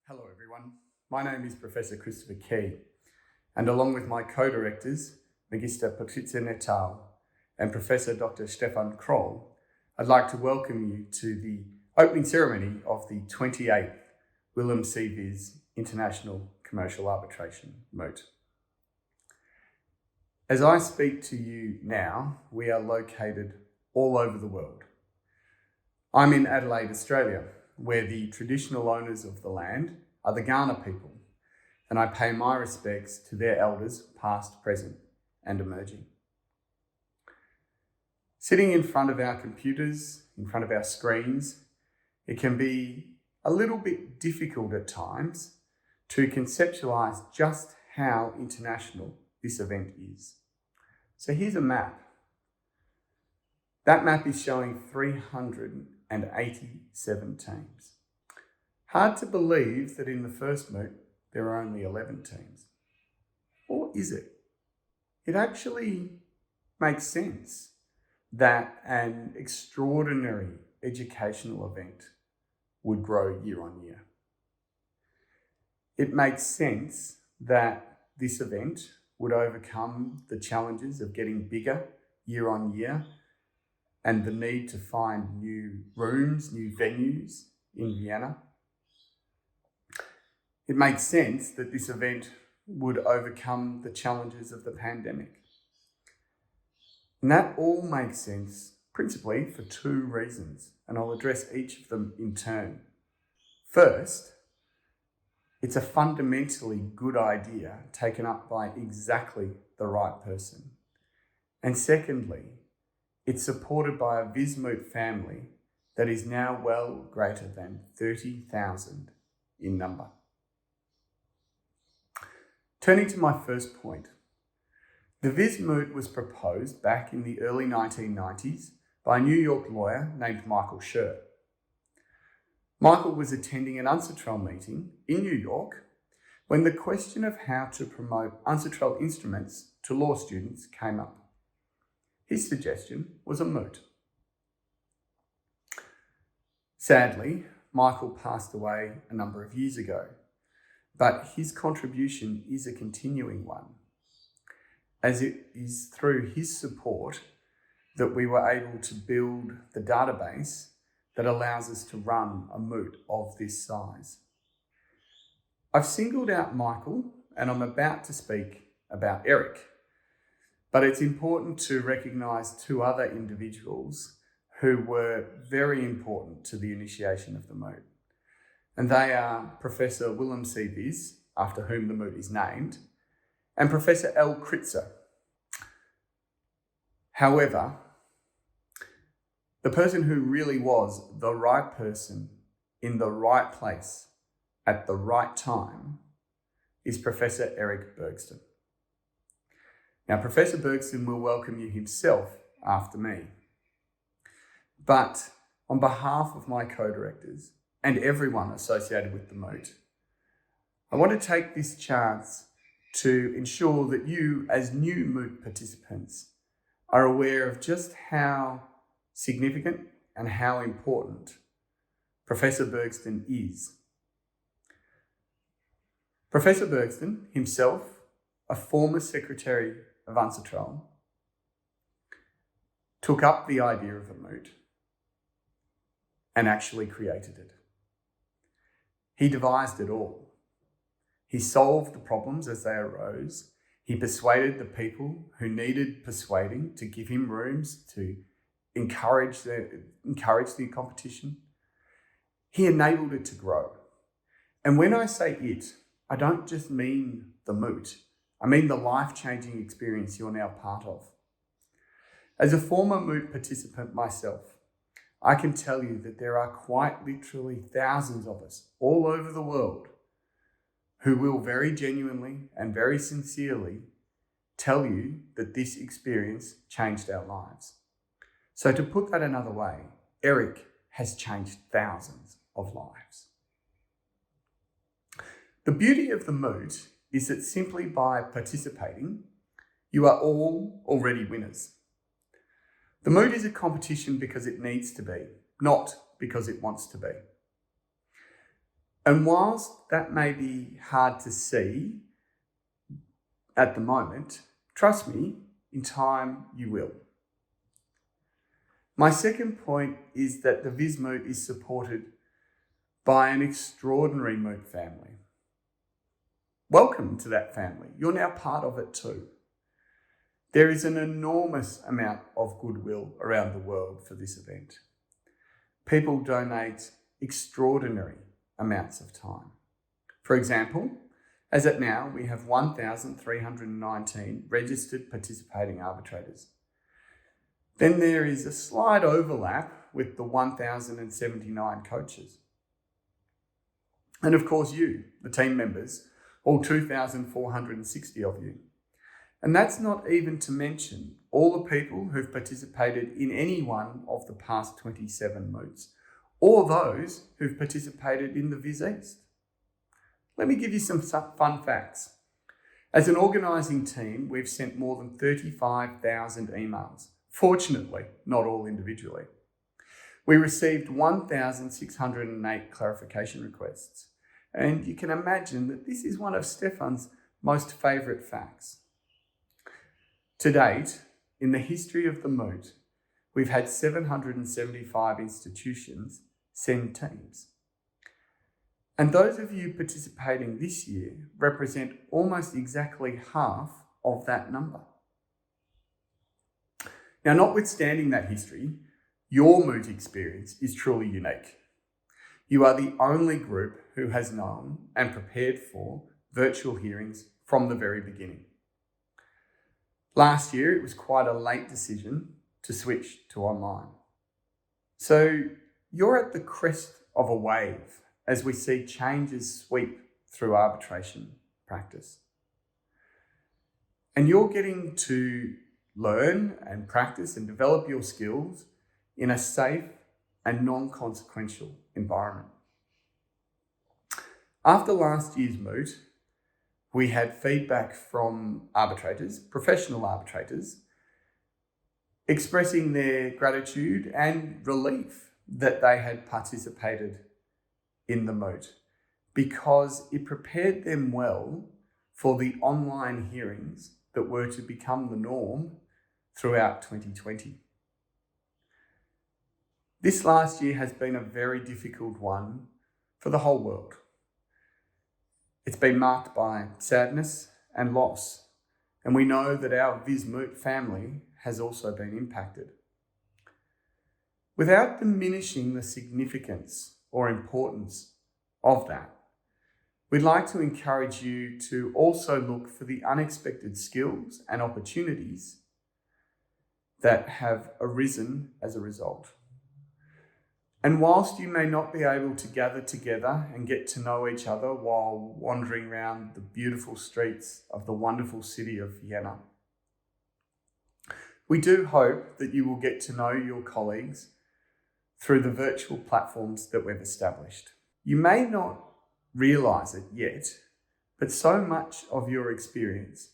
Hello everyone, my name is Professor Christopher Key, and along with my co-directors, Magister Patricia Nettal and Professor Dr. Stefan Kroll, I'd like to welcome you to the opening ceremony of the 28th Willem VIS International Commercial Arbitration Moot. As I speak to you now, we are located all over the world. I'm in Adelaide, Australia, where the traditional owners of the land are the Kaurna people, and I pay my respects to their elders, past, present, and emerging. Sitting in front of our computers, in front of our screens, it can be a little bit difficult at times to conceptualise just how international this event is. So here's a map. That map is showing 387 teams. Hard to believe that in the first moot, there are only 11 teams. Or is it? It actually makes sense that an extraordinary educational event would grow year on year. It makes sense that this event would overcome the challenges of getting bigger year on year and the need to find new rooms, new venues in Vienna. It makes sense that this event would overcome the challenges of the pandemic. And that all makes sense principally for two reasons, and I'll address each of them in turn. First, it's a fundamentally good idea taken up by exactly the right person. And secondly, it's supported by a VIS MOOT family that is now well greater than 30,000 in number. Turning to my first point, the VIS MOOT was proposed back in the early 1990s by a New York lawyer named Michael Scher. Michael was attending an UNCITRAL meeting in New York when the question of how to promote UNCITRAL instruments to law students came up. His suggestion was a moot. Sadly, Michael passed away a number of years ago, but his contribution is a continuing one, as it is through his support that we were able to build the database that allows us to run a moot of this size. I've singled out Michael, and I'm about to speak about Eric, but it's important to recognise two other individuals who were very important to the initiation of the moot. And they are Professor Willem VIS, after whom the moot is named, and Professor L. Kritzer. However, the person who really was the right person in the right place at the right time is Professor Eric Bergston. Now, Professor Bergston will welcome you himself after me. But on behalf of my co-directors and everyone associated with the moot, I want to take this chance to ensure that you, as new moot participants, are aware of just how significant and how important Professor Bergston is. Professor Bergston himself, a former secretary of UNCITRAL, took up the idea of a moot and actually created it. He devised it all. He solved the problems as they arose. He persuaded the people who needed persuading to give him rooms to encourage the competition. He enabled it to grow. And when I say it, I don't just mean the moot. I mean the life-changing experience you're now part of. As a former moot participant myself, I can tell you that there are quite literally thousands of us all over the world who will very genuinely and very sincerely tell you that this experience changed our lives. So to put that another way, Eric has changed thousands of lives. The beauty of the moot is that simply by participating, you are all already winners. The moot is a competition because it needs to be, not because it wants to be. And whilst that may be hard to see at the moment, trust me, in time you will. My second point is that the VIS MOOT is supported by an extraordinary MOOT family. Welcome to that family. You're now part of it too. There is an enormous amount of goodwill around the world for this event. People donate extraordinary amounts of time. For example, as at now, we have 1,319 registered participating arbitrators. Then there is a slight overlap with the 1,079 coaches. And of course you, the team members, all 2,460 of you. And that's not even to mention all the people who've participated in any one of the past 27 moots, or those who've participated in the VIS East. Let me give you some fun facts. As an organising team, we've sent more than 35,000 emails. Fortunately, not all individually. We received 1,608 clarification requests. And you can imagine that this is one of Stefan's most favourite facts. To date, in the history of the moot, we've had 775 institutions send teams. And those of you participating this year represent almost exactly half of that number. Now, notwithstanding that history, your moot experience is truly unique. You are the only group who has known and prepared for virtual hearings from the very beginning. Last year, it was quite a late decision to switch to online. So you're at the crest of a wave as we see changes sweep through arbitration practice. And you're getting to learn and practice and develop your skills in a safe and non-consequential environment. After last year's moot, we had feedback from arbitrators, professional arbitrators, expressing their gratitude and relief that they had participated in the moot because it prepared them well for the online hearings that were to become the norm throughout 2020. This last year has been a very difficult one for the whole world. It's been marked by sadness and loss, and we know that our VIS MOOT family has also been impacted. Without diminishing the significance or importance of that, we'd like to encourage you to also look for the unexpected skills and opportunities that have arisen as a result. And whilst you may not be able to gather together and get to know each other while wandering around the beautiful streets of the wonderful city of Vienna, we do hope that you will get to know your colleagues through the virtual platforms that we've established. You may not realise it yet, but so much of your experience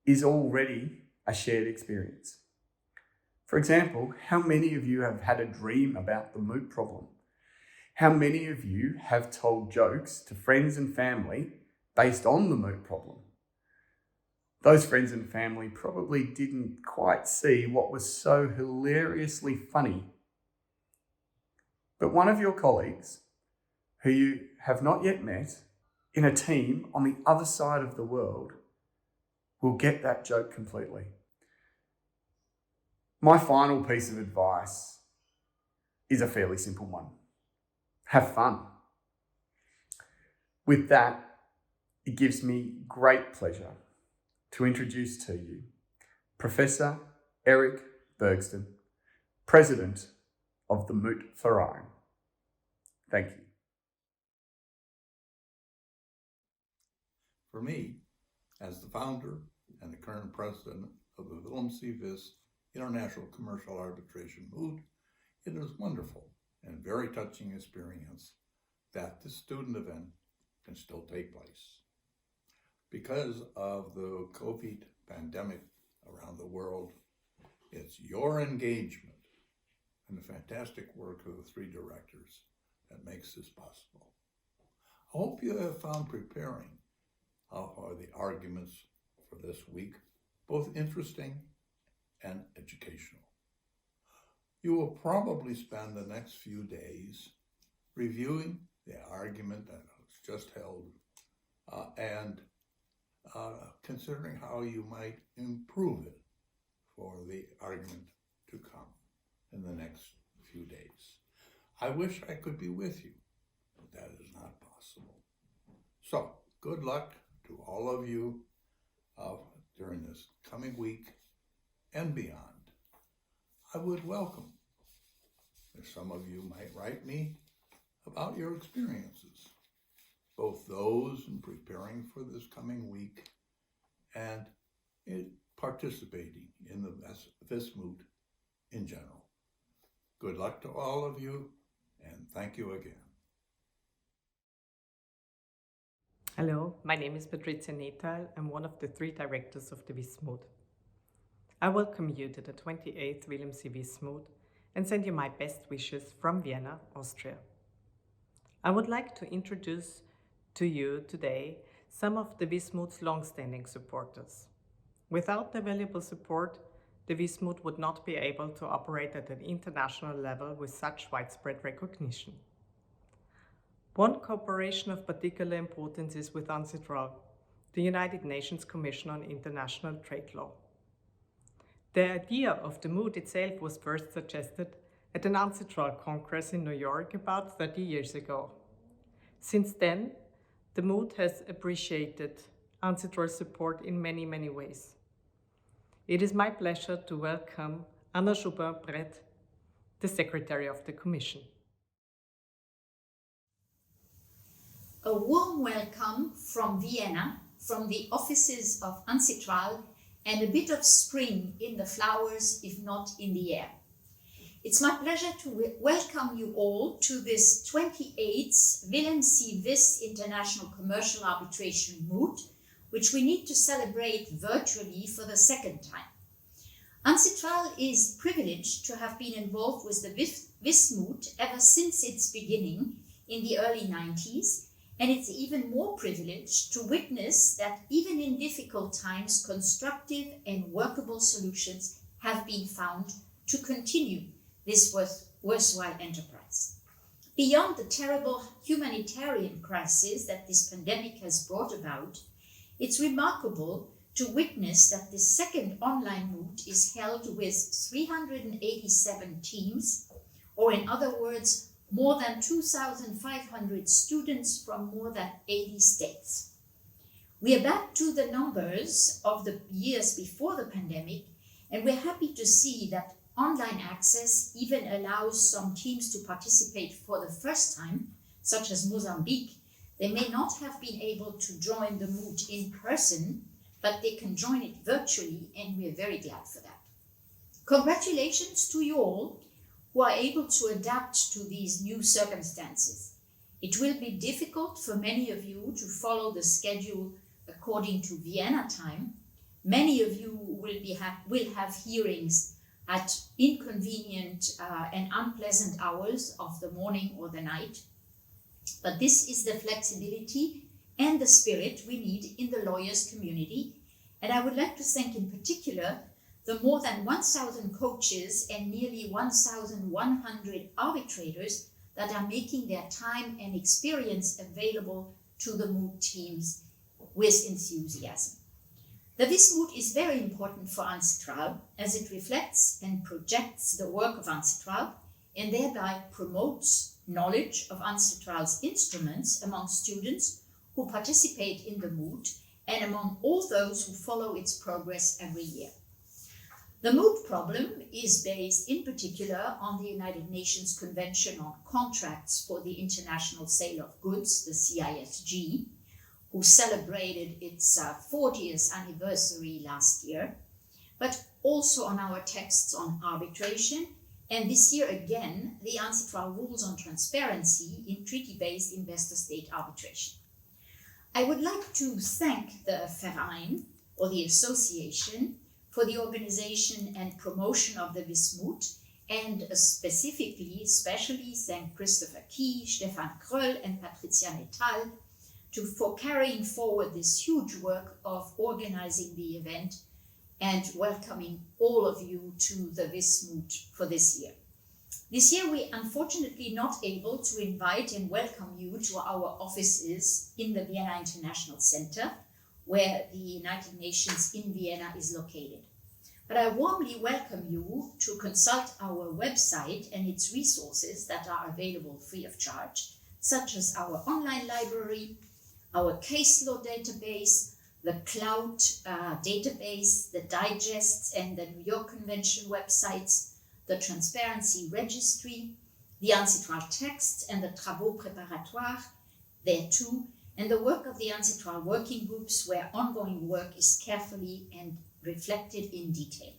is already a shared experience. For example, how many of you have had a dream about the moot problem? How many of you have told jokes to friends and family based on the moot problem? Those friends and family probably didn't quite see what was so hilariously funny. But one of your colleagues, who you have not yet met, in a team on the other side of the world, will get that joke completely. My final piece of advice is a fairly simple one. Have fun. With that, it gives me great pleasure to introduce to you Professor Eric Bergston, President of the Moot Verein. Thank you. For me, as the founder and the current president of the Willem C. VIS International Commercial Arbitration Moot, it is wonderful and very touching experience that this student event can still take place. Because of the COVID pandemic around the world, it's your engagement and the fantastic work of the three directors that makes this possible. I hope you have found preparing for the arguments for this week both interesting and educational. You will probably spend the next few days reviewing the argument that was just held and considering how you might improve it for the argument to come in the next few days. I wish I could be with you, but that is not possible. So, good luck to all of you during this coming week and beyond. I would welcome if some of you might write me about your experiences, both those in preparing for this coming week and in participating in the VIS MOOT in general. Good luck to all of you, and thank you again. Hello, my name is Patricia Netal. I'm one of the 3 directors of the VIS MOOT. I welcome you to the 28th Wilhelm C. VIS MOOT and send you my best wishes from Vienna, Austria. I would like to introduce to you today some of the VIS MOOT's long-standing supporters. Without their valuable support, the VIS MOOT would not be able to operate at an international level with such widespread recognition. One cooperation of particular importance is with UNCITRAL, the United Nations Commission on International Trade Law. The idea of the MOOT itself was first suggested at an UNCITRAL Congress in New York about 30 years ago. Since then, the MOOT has appreciated UNCITRAL support in many, many ways. It is my pleasure to welcome Anna Schubert-Brett, the Secretary of the Commission. A warm welcome from Vienna, from the offices of UNCITRAL, and a bit of spring in the flowers, if not in the air. It's my pleasure to welcome you all to this 28th Wilhelm C. VIS International Commercial Arbitration MOOT, which we need to celebrate virtually for the second time. UNCITRAL is privileged to have been involved with the VIS MOOT ever since its beginning in the early 90s, and it's even more privileged to witness that even in difficult times, constructive and workable solutions have been found to continue this worthwhile enterprise. Beyond the terrible humanitarian crisis that this pandemic has brought about, it's remarkable to witness that the second online MOOT is held with 387 teams, or in other words, more than 2,500 students from more than 80 states. We are back to the numbers of the years before the pandemic, and we're happy to see that online access even allows some teams to participate for the first time, such as Mozambique. They may not have been able to join the MOOT in person, but they can join it virtually, and we're very glad for that. Congratulations to you all who are able to adapt to these new circumstances. It will be difficult for many of you to follow the schedule according to Vienna time. Many of you will have hearings at inconvenient and unpleasant hours of the morning or the night. But this is the flexibility and the spirit we need in the lawyers community. And I would like to thank in particular the more than 1,000 coaches and nearly 1,100 arbitrators that are making their time and experience available to the MOOT teams with enthusiasm. The VIS MOOT is very important for UNCITRAL as it reflects and projects the work of UNCITRAL and thereby promotes knowledge of UNCITRAL's instruments among students who participate in the MOOT and among all those who follow its progress every year. The MOOT problem is based in particular on the United Nations Convention on Contracts for the International Sale of Goods, the CISG, who celebrated its 40th anniversary last year, but also on our texts on arbitration, and this year again, the UNCITRAL rules on transparency in treaty-based investor-state arbitration. I would like to thank the Verein, or the association, for the organization and promotion of the VIS MOOT, and especially thank Christopher Key, Stefan Kröll, and Patricia Netal for carrying forward this huge work of organizing the event and welcoming all of you to the VIS MOOT for this year. This year, we unfortunately not able to invite and welcome you to our offices in the Vienna International Center, where the United Nations in Vienna is located. But I warmly welcome you to consult our website and its resources that are available free of charge, such as our online library, our case law database, the cloud database, the digests and the New York Convention websites, the Transparency Registry, the Ancitral texts and the Travaux Préparatoires there too, and the work of the Ancitral working groups where ongoing work is carefully and reflected in detail.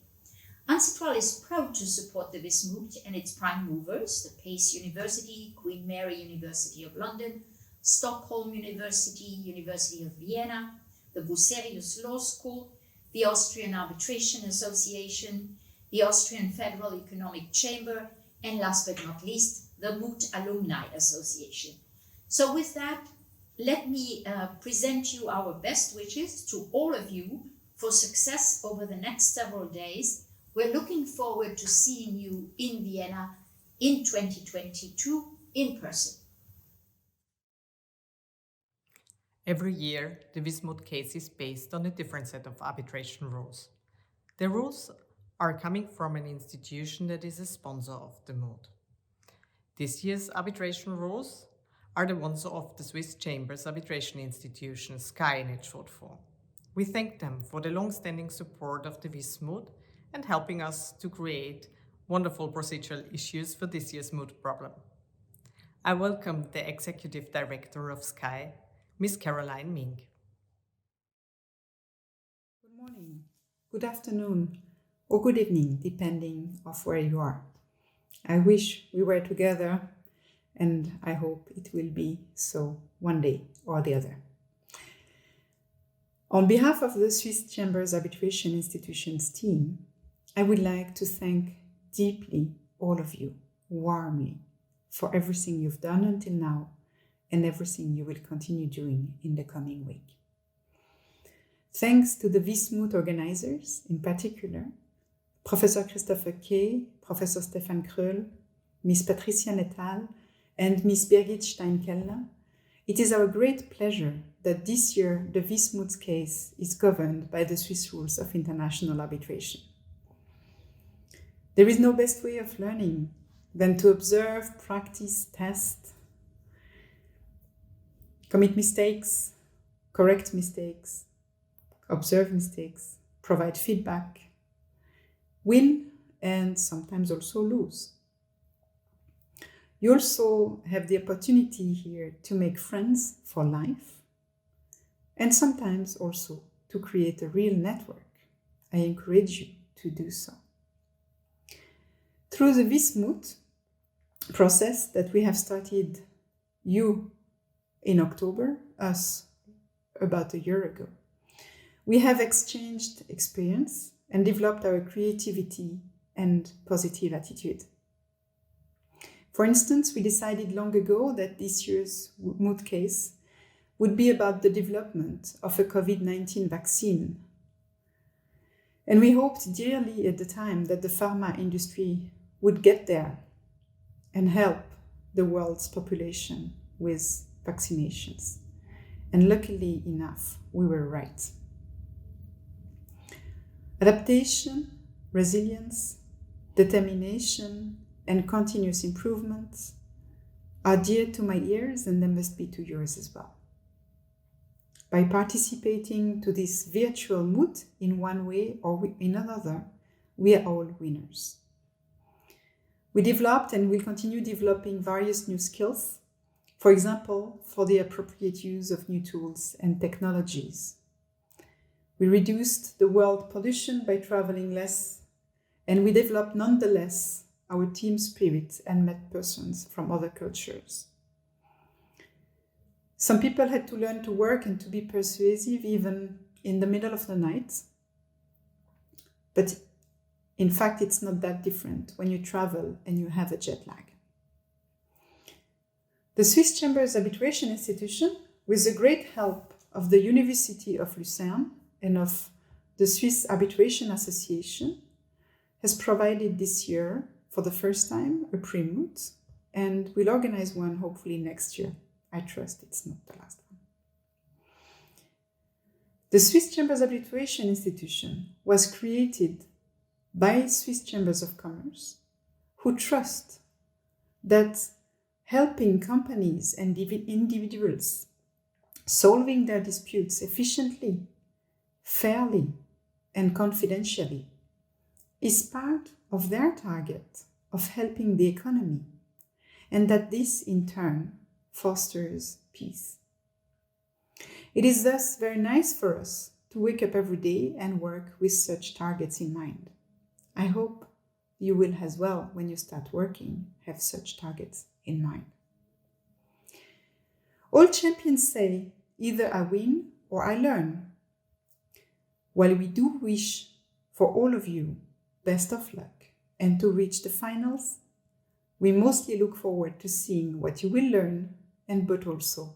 Ancitral is proud to support the VIS MOOT and its prime movers, the Pace University, Queen Mary University of London, Stockholm University, University of Vienna, the Bucerius Law School, the Austrian Arbitration Association, the Austrian Federal Economic Chamber, and last but not least, the MOOT Alumni Association. So with that, let me present you our best wishes to all of you for success over the next several days. We're looking forward to seeing you in Vienna in 2022 in person. Every year, the VIS MOOT case is based on a different set of arbitration rules. The rules are coming from an institution that is a sponsor of the MOOT. This year's arbitration rules are the ones of the Swiss Chambers Arbitration Institution, SCAI in its short form. We thank them for the long-standing support of the VIS MOOT and helping us to create wonderful procedural issues for this year's MOOT problem. I welcome the Executive Director of SCAI, Ms. Caroline Mink. Good morning, good afternoon, or good evening, depending of where you are. I wish we were together, and I hope it will be so one day or the other. On behalf of the Swiss Chambers Arbitration Institution's team, I would like to thank deeply all of you, warmly, for everything you've done until now and everything you will continue doing in the coming week. Thanks to the VIS MOOT organizers, in particular, Professor Christopher Kay, Professor Stefan Kröll, Ms. Patricia Netal, and Ms. Birgit Stein-Kellner, it is our great pleasure that this year the VIS MOOT case is governed by the Swiss rules of international arbitration. There is no best way of learning than to observe, practice, test, commit mistakes, correct mistakes, observe mistakes, provide feedback, win, and sometimes also lose. You also have the opportunity here to make friends for life and sometimes also to create a real network. I encourage you to do so. Through the VIS MOOT process that we have started, you in October, us about a year ago, we have exchanged experience and developed our creativity and positive attitude. For instance, we decided long ago that this year's MOOT case would be about the development of a COVID-19 vaccine. And we hoped dearly at the time that the pharma industry would get there and help the world's population with vaccinations. And luckily enough, we were right. Adaptation, resilience, determination, and continuous improvement are dear to my ears, and they must be to yours as well. By participating to this virtual MOOT in one way or in another, we are all winners. We developed and will continue developing various new skills, for example, for the appropriate use of new tools and technologies. We reduced the world pollution by traveling less, and we developed nonetheless our team spirit and met persons from other cultures. Some people had to learn to work and to be persuasive even in the middle of the night. But In fact, it's not that different when you travel and you have a jet lag. The Swiss Chambers Arbitration Institution, with the great help of the University of Lucerne and of the Swiss Arbitration Association, has provided this year, for the first time, a pre-moot, and will organize one hopefully next year. I trust it's not the last one. The Swiss Chambers Arbitration Institution was created by Swiss Chambers of Commerce, who trust that helping companies and individuals solving their disputes efficiently, fairly, and confidentially is part of their target of helping the economy, and that this in turn fosters peace. It is thus very nice for us to wake up every day and work with such targets in mind. I hope you will as well, when you start working, have such targets in mind. All champions say, either I win or I learn. While we do wish for all of you best of luck and to reach the finals, we mostly look forward to seeing what you will learn but also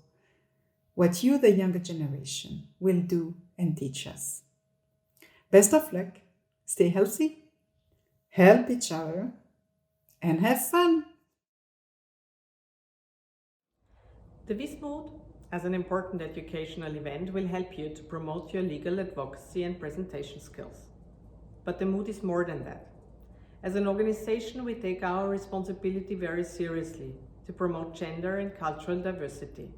what you, the younger generation, will do and teach us. Best of luck, stay healthy, help each other, and have fun. The VIS MOOT, as an important educational event, will help you to promote your legal advocacy and presentation skills. But the MOOT is more than that. As an organization, we take our responsibility very seriously to promote gender and cultural diversity.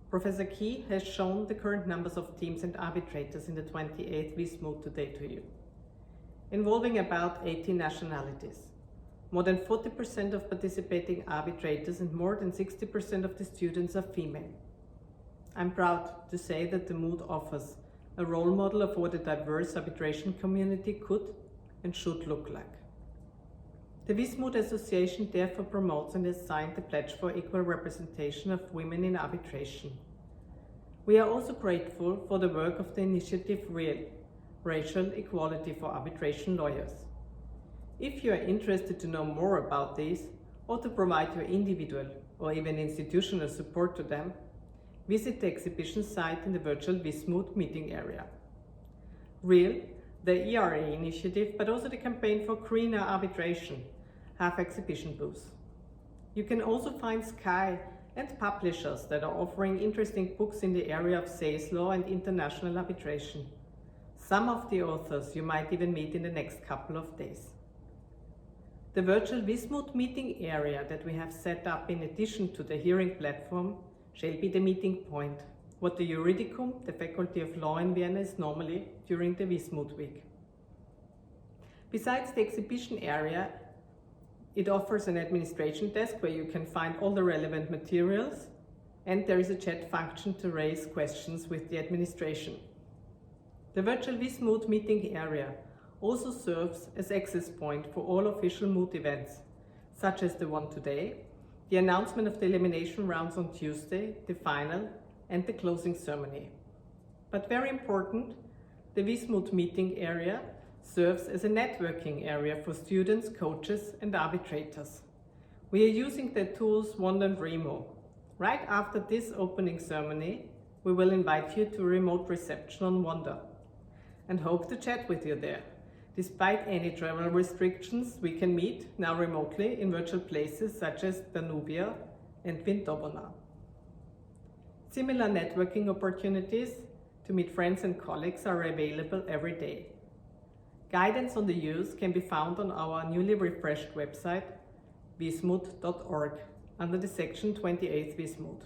Professor Key has shown the current numbers of teams and arbitrators in the 28th VIS MOOT today to you, involving about 80 nationalities. More than 40% of participating arbitrators and more than 60% of the students are female. I'm proud to say that the MOOT offers a role model of what a diverse arbitration community could and should look like. The VIS MOOT Association therefore promotes and has signed the Pledge for Equal Representation of Women in Arbitration. We are also grateful for the work of the initiative REAL, Racial Equality for Arbitration Lawyers. If you are interested to know more about these or to provide your individual or even institutional support to them, visit the exhibition site in the virtual VIS MOOT meeting area. REAL, the ERA initiative, but also the campaign for greener arbitration, have exhibition booths. You can also find Sky and publishers that are offering interesting books in the area of sales law and international arbitration. Some of the authors you might even meet in the next couple of days. The virtual VIS MOOT meeting area that we have set up in addition to the hearing platform shall be the meeting point, what the Juridicum, the Faculty of Law in Vienna, is normally during the VIS MOOT week. Besides the exhibition area, it offers an administration desk where you can find all the relevant materials, and there is a chat function to raise questions with the administration. The virtual VIS MOOT meeting area also serves as access point for all official MOOT events, such as the one today, the announcement of the elimination rounds on Tuesday, the final, and the closing ceremony. But very important, the VIS MOOT meeting area serves as a networking area for students, coaches, and arbitrators. We are using the tools Wanda and Remo. Right after this opening ceremony, we will invite you to a remote reception on Wanda and hope to chat with you there. Despite any travel restrictions, we can meet now remotely in virtual places such as Danubia and Vindobona. Similar networking opportunities to meet friends and colleagues are available every day. Guidance on the use can be found on our newly refreshed website, vismoot.org, under the section 28th VIS MOOT.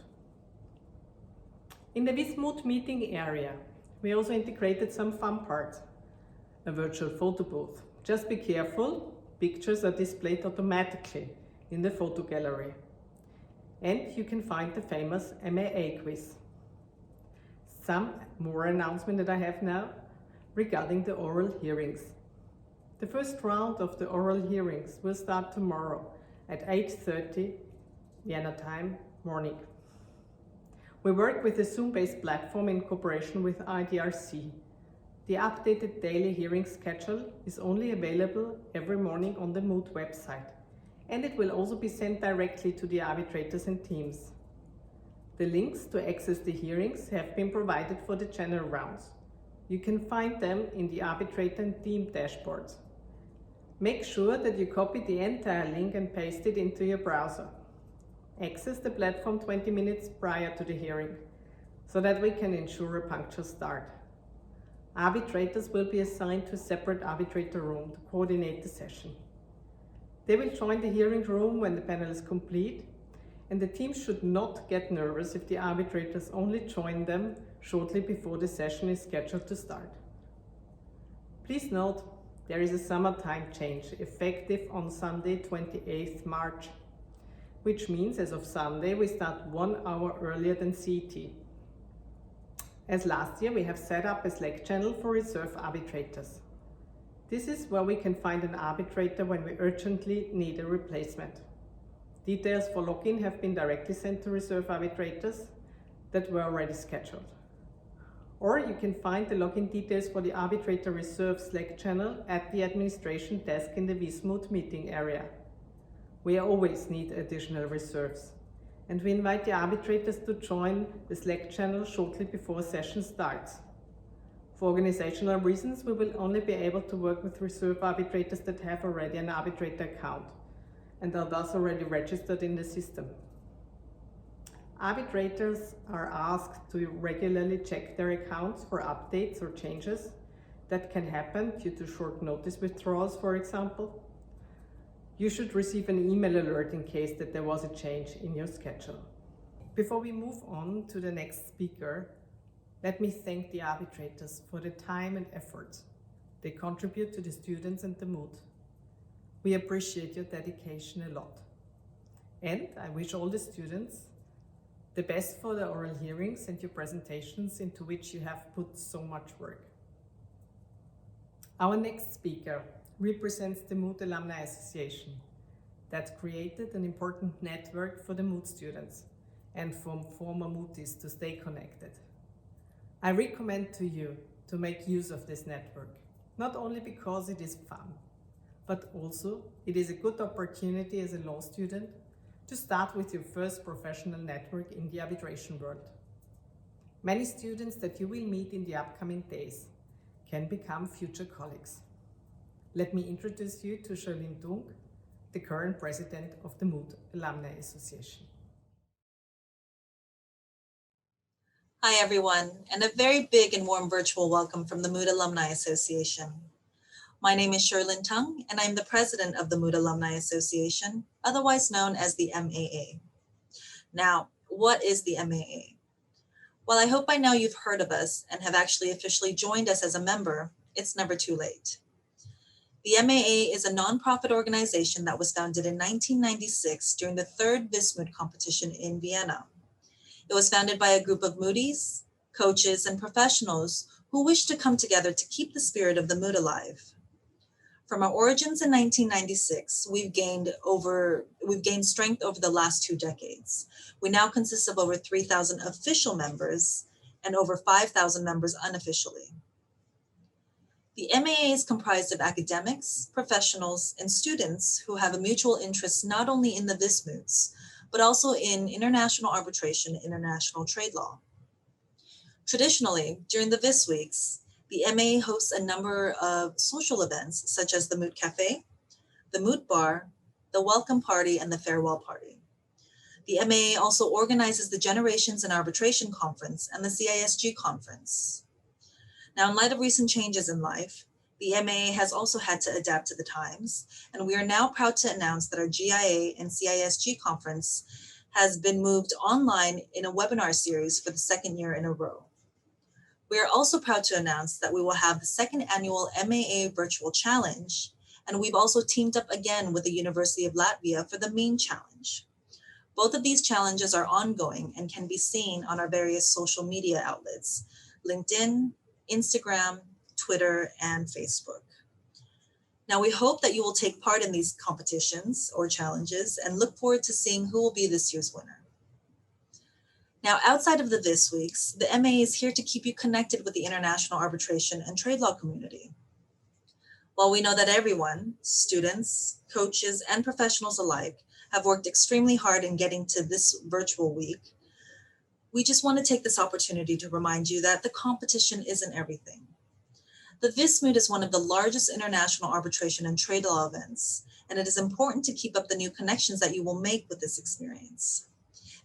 In the VIS MOOT meeting area, we also integrated some fun parts. A virtual photo booth. Just be careful, pictures are displayed automatically in the photo gallery. And you can find the famous MAA quiz. Some more announcement that I have now regarding the oral hearings. The first round of the oral hearings will start tomorrow at 8:30 Vienna time morning. We work with a Zoom-based platform in cooperation with IDRC. The updated daily hearing schedule is only available every morning on the Moot website, and it will also be sent directly to the arbitrators and teams. The links to access the hearings have been provided for the general rounds. You can find them in the arbitrator and team dashboards. Make sure that you copy the entire link and paste it into your browser. Access the platform 20 minutes prior to the hearing, so that we can ensure a punctual start. Arbitrators will be assigned to a separate arbitrator room to coordinate the session. They will join the hearing room when the panel is complete, and the team should not get nervous if the arbitrators only join them shortly before the session is scheduled to start. Please note, there is a summertime change effective on Sunday, 28th March, which means as of Sunday we start 1 hour earlier than CET. As last year, we have set up a Slack channel for reserve arbitrators. This is where we can find an arbitrator when we urgently need a replacement. Details for login have been directly sent to reserve arbitrators that were already scheduled. Or you can find the login details for the arbitrator reserve Slack channel at the administration desk in the VIS MOOT meeting area. We always need additional reserves, and we invite the arbitrators to join the Slack channel shortly before session starts. For organizational reasons, we will only be able to work with reserve arbitrators that have already an arbitrator account and are thus already registered in the system. Arbitrators are asked to regularly check their accounts for updates or changes that can happen due to short notice withdrawals, for example. You should receive an email alert in case that there was a change in your schedule. Before we move on to the next speaker, let me thank the arbitrators for the time and effort they contribute to the students and the mood. We appreciate your dedication a lot. And I wish all the students the best for the oral hearings and your presentations into which you have put so much work. Our next speaker represents the Moot Alumni Association that created an important network for the Moot students and for former Mooties to stay connected. I recommend to you to make use of this network, not only because it is fun, but also it is a good opportunity as a law student to start with your first professional network in the arbitration world. Many students that you will meet in the upcoming days can become future colleagues. Let me introduce you to Charlene Dung, the current president of the Moot Alumni Association. Hi everyone, and a very big and warm virtual welcome from the Moot Alumni Association. My name is Charlene Dung, and I'm the president of the Moot Alumni Association, otherwise known as the MAA. Now, what is the MAA? Well, I hope by now you've heard of us and have actually officially joined us as a member. It's never too late. The MAA is a nonprofit organization that was founded in 1996 during the third VIS MOOT competition in Vienna. It was founded by a group of Mooties, coaches, and professionals who wished to come together to keep the spirit of the Moot alive. From our origins in 1996, we've gained strength over the last 2 decades. We now consist of over 3,000 official members and over 5,000 members unofficially. The MAA is comprised of academics, professionals, and students who have a mutual interest not only in the VIS MOOTs, but also in international arbitration and international trade law. Traditionally, during the VIS weeks, the MAA hosts a number of social events such as the Moot Cafe, the Moot Bar, the Welcome Party, and the Farewell Party. The MAA also organizes the Generations in Arbitration Conference and the CISG Conference. Now, in light of recent changes in life, the MAA has also had to adapt to the times, and we are now proud to announce that our GIA and CISG conference has been moved online in a webinar series for the 2nd year in a row. We are also proud to announce that we will have the 2nd annual MAA Virtual Challenge, and we've also teamed up again with the University of Latvia for the Main Challenge. Both of these challenges are ongoing and can be seen on our various social media outlets, LinkedIn, Instagram, Twitter, and Facebook. Now, we hope that you will take part in these competitions or challenges and look forward to seeing who will be this year's winner. Now, outside of the VIS weeks, the MAA is here to keep you connected with the international arbitration and trade law community. While we know that everyone, students, coaches, and professionals alike, have worked extremely hard in getting to this virtual week, we just want to take this opportunity to remind you that the competition isn't everything. The VIS MOOT is one of the largest international arbitration and trade law events, and it is important to keep up the new connections that you will make with this experience.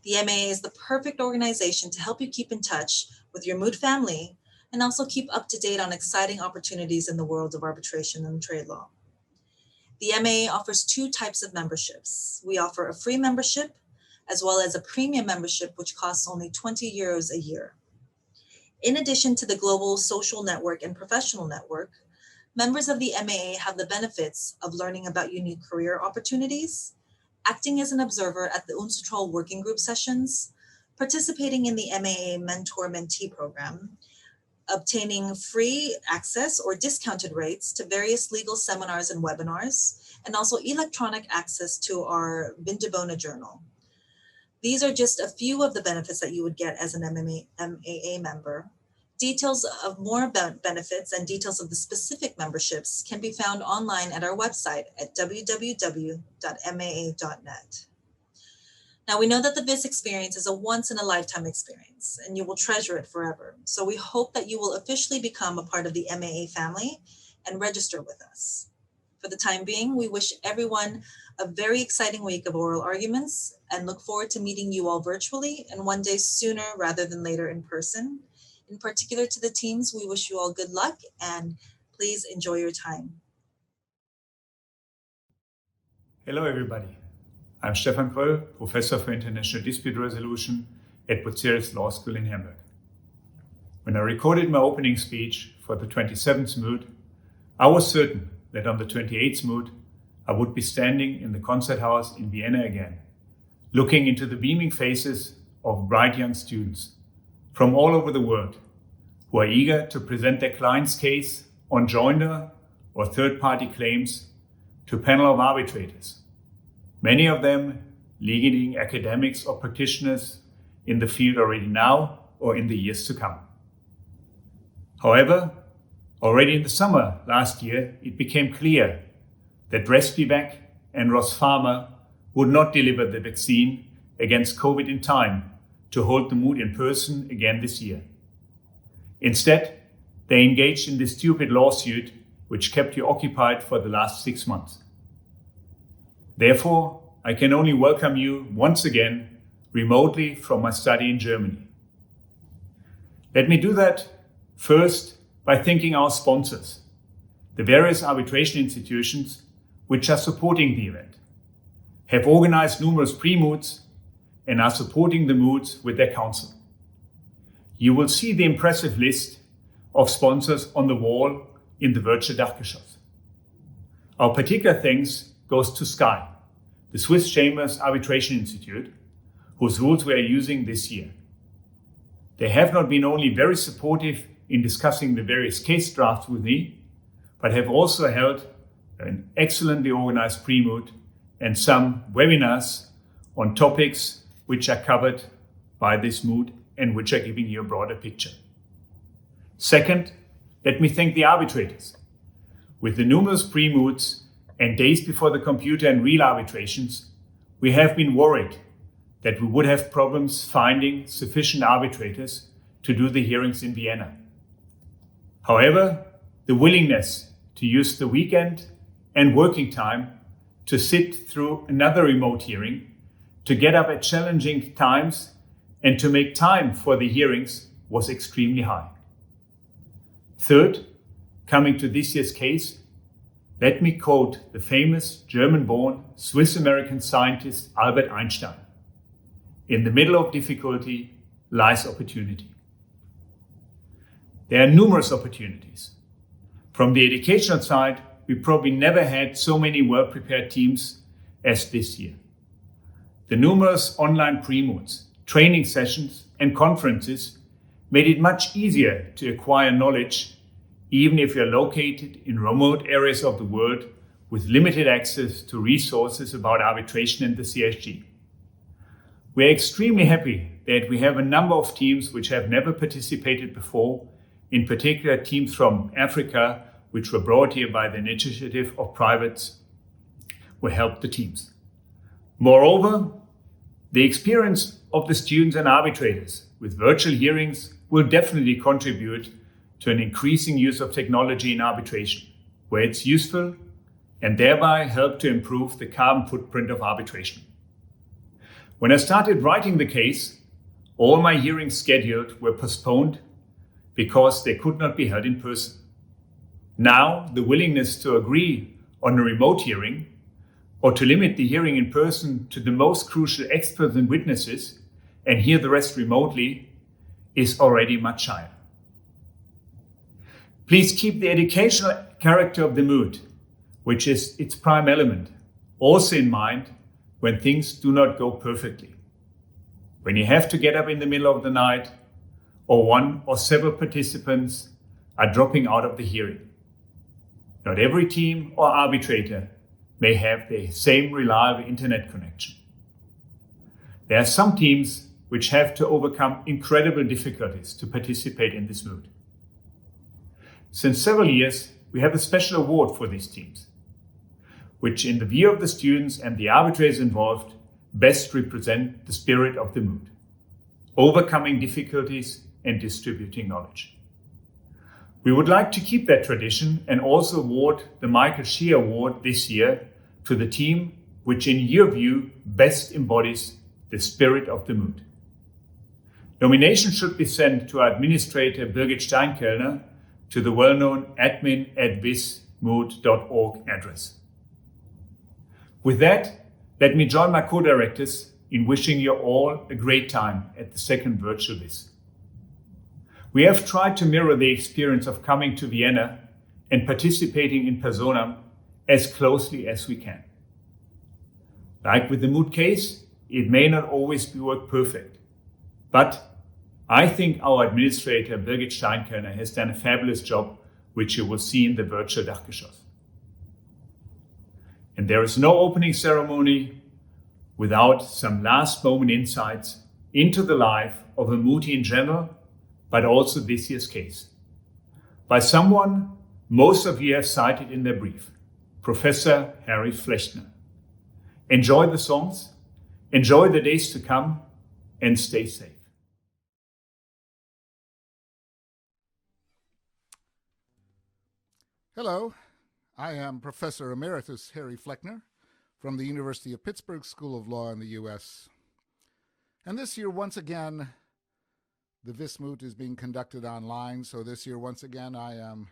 The MAA is the perfect organization to help you keep in touch with your MOOT family and also keep up to date on exciting opportunities in the world of arbitration and trade law. The MAA offers two types of memberships. We offer a free membership as well as a premium membership, which costs only 20 euros a year. In addition to the global social network and professional network, members of the MAA have the benefits of learning about unique career opportunities, acting as an observer at the UNCITRAL working group sessions, participating in the MAA mentor-mentee program, obtaining free access or discounted rates to various legal seminars and webinars, and also electronic access to our Bindebona journal. These are just a few of the benefits that you would get as an MAA member. Details of more benefits and details of the specific memberships can be found online at our website at www.maa.net. Now, we know that the VIS experience is a once-in-a-lifetime experience, and you will treasure it forever. So we hope that you will officially become a part of the MAA family and register with us. For the time being, we wish everyone a very exciting week of oral arguments and look forward to meeting you all virtually and one day sooner rather than later in person. In particular to the teams, we wish you all good luck and please enjoy your time. Hello, everybody. I'm Stefan Kröll, Professor for International Dispute Resolution at Bucerius Law School in Hamburg. When I recorded my opening speech for the 27th MOOT, I was certain that on the 28th MOOT, I would be standing in the concert house in Vienna again, looking into the beaming faces of bright young students from all over the world who are eager to present their client's case on joinder or third-party claims to a panel of arbitrators. Many of them leading academics or practitioners in the field already now or in the years to come. However, already in the summer last year, it became clear that Respivac and Ross Pharma would not deliver the vaccine against COVID in time to hold the MOOT in person again this year. Instead, they engaged in this stupid lawsuit which kept you occupied for the last 6 months. Therefore, I can only welcome you once again remotely from my study in Germany. Let me do that first by thanking our sponsors, the various arbitration institutions which are supporting the event, have organized numerous pre-moots and are supporting the moots with their counsel. You will see the impressive list of sponsors on the wall in the virtual Dachgeschoss. Our particular thanks goes to SCHI, the Swiss Chambers Arbitration Institute, whose rules we are using this year. They have not been only very supportive in discussing the various case drafts with me, but have also held an excellently organized pre-moot and some webinars on topics which are covered by this moot and which are giving you a broader picture. Second, let me thank the arbitrators. With the numerous pre-moots and days before the computer and real arbitrations, we have been worried that we would have problems finding sufficient arbitrators to do the hearings in Vienna. However, the willingness to use the weekend and working time to sit through another remote hearing, to get up at challenging times, and to make time for the hearings was extremely high. Third, coming to this year's case, let me quote the famous German-born Swiss-American scientist Albert Einstein. In the middle of difficulty lies opportunity. There are numerous opportunities. From the educational side, we probably never had so many well-prepared teams as this year. The numerous online pre-moots, training sessions, and conferences made it much easier to acquire knowledge, even if you're located in remote areas of the world with limited access to resources about arbitration and the CSG. We're extremely happy that we have a number of teams which have never participated before, in particular teams from Africa, which were brought here by the initiative of privates, will help the teams. Moreover, the experience of the students and arbitrators with virtual hearings will definitely contribute to an increasing use of technology in arbitration, where it's useful, and thereby help to improve the carbon footprint of arbitration. When I started writing the case, all my hearings scheduled were postponed because they could not be held in person. Now, the willingness to agree on a remote hearing or to limit the hearing in person to the most crucial experts and witnesses and hear the rest remotely is already much higher. Please keep the educational character of the moot, which is its prime element, also in mind when things do not go perfectly. When you have to get up in the middle of the night, or one or several participants are dropping out of the hearing. Not every team or arbitrator may have the same reliable internet connection. There are some teams which have to overcome incredible difficulties to participate in this moot. Since several years, we have a special award for these teams, which in the view of the students and the arbitrators involved, best represent the spirit of the moot, overcoming difficulties and distributing knowledge. We would like to keep that tradition and also award the Michael Shea Award this year to the team which in your view best embodies the spirit of the moot. Nominations should be sent to our administrator Birgit Steinkellner to the well-known admin@vismoot.org address. With that, let me join my co-directors in wishing you all a great time at the second virtual VIS. We have tried to mirror the experience of coming to Vienna and participating in personam as closely as we can. Like with the moot case, it may not always work perfect, but I think our administrator Birgit Steinkellner has done a fabulous job, which you will see in the virtual Dachgeschoss. And there is no opening ceremony without some last moment insights into the life of a mootie in general, but also this year's case, by someone most of you have cited in their brief, Professor Harry Flechtner. Enjoy the songs, enjoy the days to come, and stay safe. Hello, I am Professor Emeritus Harry Flechtner from the University of Pittsburgh School of Law in the U.S. And this year, once again, the VIS Moot is being conducted online, so this year, once again, I am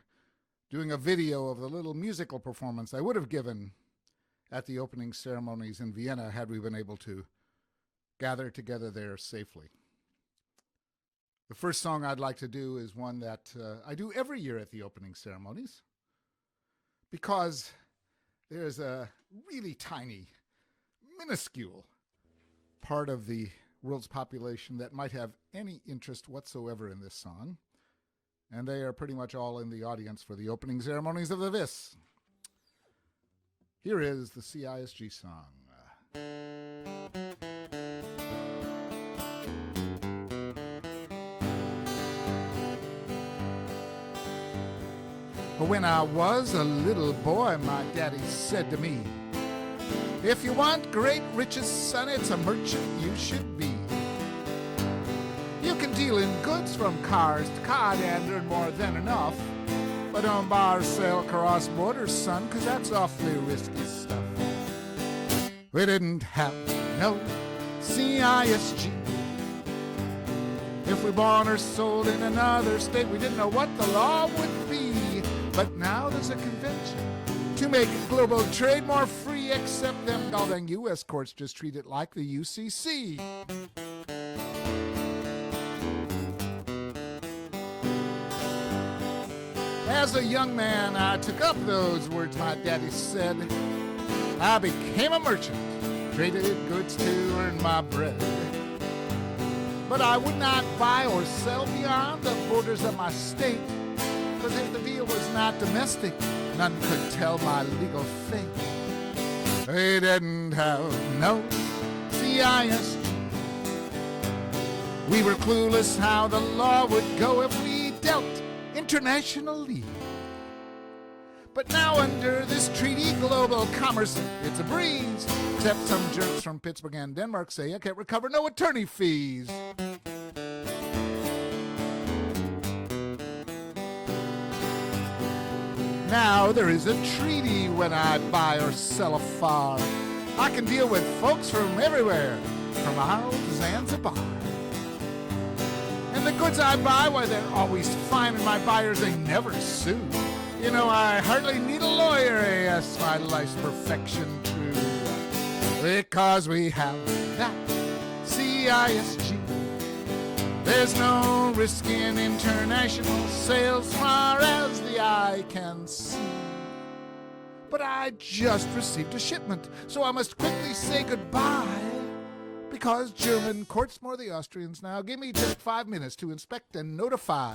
doing a video of the little musical performance I would have given at the opening ceremonies in Vienna had we been able to gather together there safely. The first song I'd like to do is one that I do every year at the opening ceremonies, because there's a really tiny, minuscule part of the world's population that might have any interest whatsoever in this song, and they are pretty much all in the audience for the opening ceremonies of the VIS. Here is the CISG song. When I was a little boy, my daddy said to me, "If you want great riches, son, it's a merchant you should be. You can deal in goods from cars to cod and earn more than enough, but don't buy or sell cross borders, son, 'cause that's awfully risky stuff." We didn't have no CISG. If we bought or sold in another state, we didn't know what the law would be. But now there's a convention to make global trade more free, except them goddamn U.S. courts just treat it like the UCC. As a young man, I took up those words my daddy said. I became a merchant, traded goods to earn my bread. But I would not buy or sell beyond the borders of my state, 'cause if the deal was not domestic, none could tell my legal fate. They didn't have no CISG. We were clueless how the law would go if we dealt internationally. But now under this treaty, global commerce, it's a breeze. Except some jerks from Pittsburgh and Denmark say I can't recover no attorney fees. Now there is a treaty when I buy or sell afar. I can deal with folks from everywhere, from Isle to Zanzibar. And the goods I buy, why, they're always fine, and my buyers, they never sue. You know, I hardly need a lawyer, yes, my life's perfection true. Because we have that CISG. There's no risk in international sales far as the eye can see. But I just received a shipment, so I must quickly say goodbye. Because German courts, more the Austrians now, give me just 5 minutes to inspect and notify.